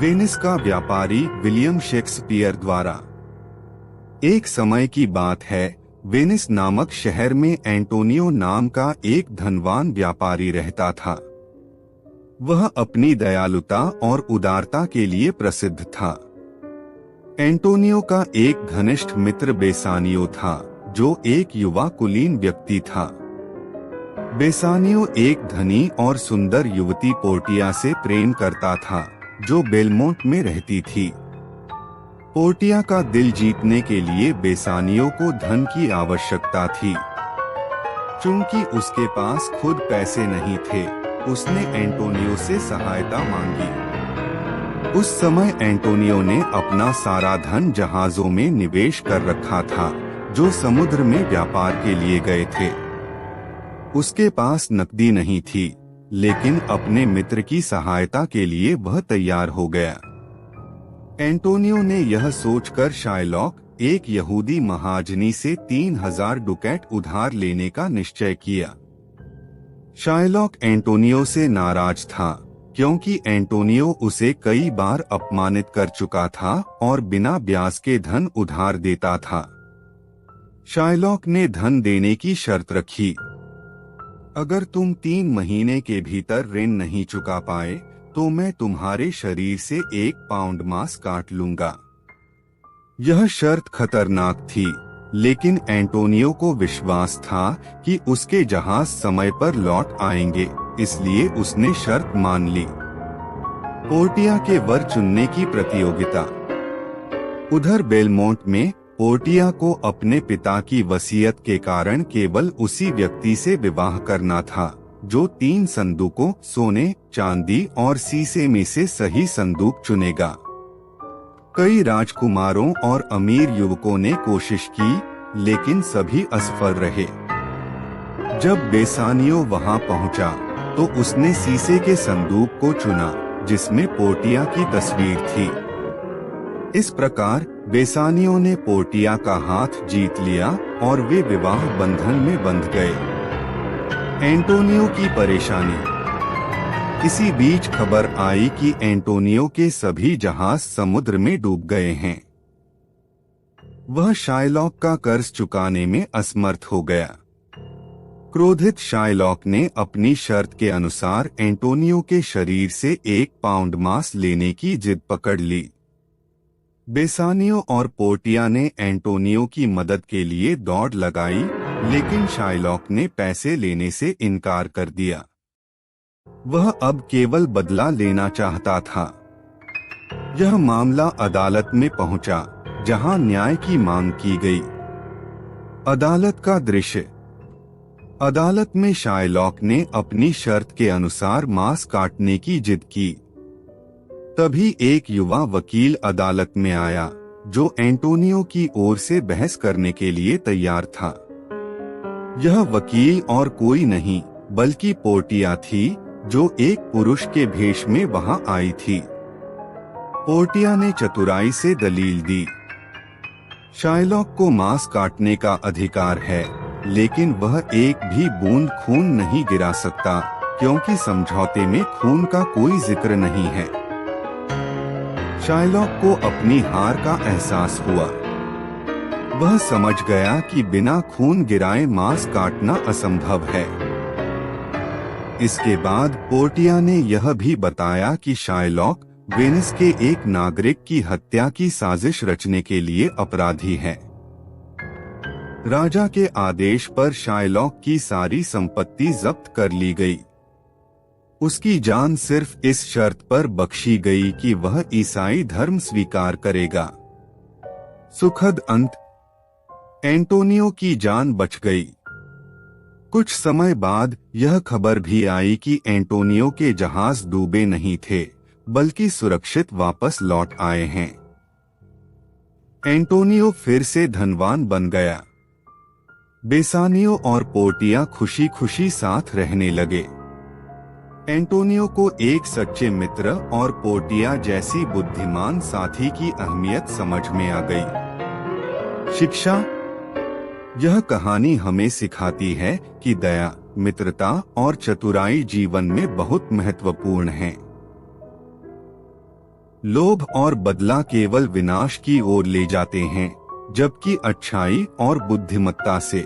Venice का व्यापारी William Shakespeare द्वारा। एक समय की बात है, वेनिस नामक शहर में एंटोनियो नाम का एक धनवान व्यापारी रहता था। वह अपनी दयालुता और उदारता के लिए प्रसिद्ध था। एंटोनियो का एक घनिष्ठ मित्र बेसानियो था, जो एक युवा कुलीन व्यक्ति था। बेसानियो एक धनी और सुंदर युवती पोर्टिया से प्रेम करता था, जो बेलमोंट में रहती थी। पोर्टिया का दिल जीतने के लिए बेसानियो को धन की आवश्यकता थी। चूंकि उसके पास खुद पैसे नहीं थे, उसने एंटोनियो से सहायता मांगी। उस समय एंटोनियो ने अपना सारा धन जहाजों में निवेश कर रखा था, जो समुद्र में व्यापार के लिए गए थे। उसके पास नकदी नहीं थी, लेकिन अपने मित्र की सहायता के लिए वह तैयार हो गया। एंटोनियो ने यह सोचकर शाइलॉक, एक यहूदी महाजनी से 3000 डुकैट उधार लेने का निश्चय किया। शाइलॉक एंटोनियो से नाराज था, क्योंकि एंटोनियो उसे कई बार अपमानित कर चुका था और बिना ब्याज के धन उधार देता था। शाइलॉक ने धन देने की शर्त रखी। अगर तुम 3 महीने के भीतर ऋण नहीं चुका पाए, तो मैं तुम्हारे शरीर से 1 पाउंड मांस काट लूंगा। यह शर्त खतरनाक थी, लेकिन एंटोनियो को विश्वास था कि उसके जहाज समय पर लौट आएंगे, इसलिए उसने शर्त मान ली। पोर्टिया के वर चुनने की प्रतियोगिता। उधर बेलमोंट में पोर्टिया को अपने पिता की वसीयत के कारण केवल उसी व्यक्ति से विवाह करना था, जो 3 संदूकों सोने, चांदी और शीशे में से सही संदूक चुनेगा। कई राजकुमारों और अमीर युवकों ने कोशिश की, लेकिन सभी असफल रहे। जब बेसानियो वहां पहुंचा, तो उसने शीशे के संदूक को चुना, जिसमें पोर्टिया की तस्वीर थी। इस प्रकार बेसानियो ने पोर्टिया का हाथ जीत लिया और वे विवाह बंधन में बंध गए। एंटोनियो की परेशानी। इसी बीच खबर आई कि एंटोनियो के सभी जहाज समुद्र में डूब गए हैं। वह शाइलॉक का कर्ज चुकाने में असमर्थ हो गया। क्रोधित शाइलॉक ने अपनी शर्त के अनुसार एंटोनियो के शरीर से 1 पाउंड मांस लेने की जिद पकड़ ली। बेसानियो और पोर्टिया ने एंटोनियो की मदद के लिए दौड़ लगाई, लेकिन शाइलॉक ने पैसे लेने से इनकार कर दिया। वह अब केवल बदला लेना चाहता था। यह मामला अदालत में पहुंचा, जहां न्याय की मांग की गई। अदालत का दृश्य। अदालत में शाइलॉक ने अपनी शर्त के अनुसार मांस काटने की जिद की। तभी एक युवा वकील अदालत में आया, जो एंटोनियो की ओर से बहस करने के लिए तैयार था। यह वकील और कोई नहीं, बल्कि पोर्टिया थी, जो एक पुरुष के भेष में वहां आई थी। पोर्टिया ने चतुराई से दलील दी। शाइलॉक को मांस काटने का अधिकार है, लेकिन वह एक भी बूंद खून नहीं गिरा सकता, क्योंकि समझौते में खून का कोई जिक्र नहीं है। शाइलॉक को अपनी हार का एहसास हुआ। वह समझ गया कि बिना खून गिराए मांस काटना असंभव है। इसके बाद पोर्टिया ने यह भी बताया कि शाइलॉक वेनिस के एक नागरिक की हत्या की साजिश रचने के लिए अपराधी है। राजा के आदेश पर शाइलॉक की सारी संपत्ति जब्त कर ली गई। उसकी जान सिर्फ इस शर्त पर बख्शी गई कि वह ईसाई धर्म स्वीकार करेगा। सुखद अंत। एंटोनियो की जान बच गई। कुछ समय बाद यह खबर भी आई कि एंटोनियो के जहाज डूबे नहीं थे, बल्कि सुरक्षित वापस लौट आए हैं। एंटोनियो फिर से धनवान बन गया। बेसानियो और पोर्टिया खुशी खुशी साथ रहने लगे। एंटोनियो को एक सच्चे मित्र और पोर्टिया जैसी बुद्धिमान साथी की अहमियत समझ में आ गई। शिक्षा। यह कहानी हमें सिखाती है कि दया, मित्रता और चतुराई जीवन में बहुत महत्वपूर्ण हैं। लोभ और बदला केवल विनाश की ओर ले जाते हैं, जबकि अच्छाई और बुद्धिमत्ता से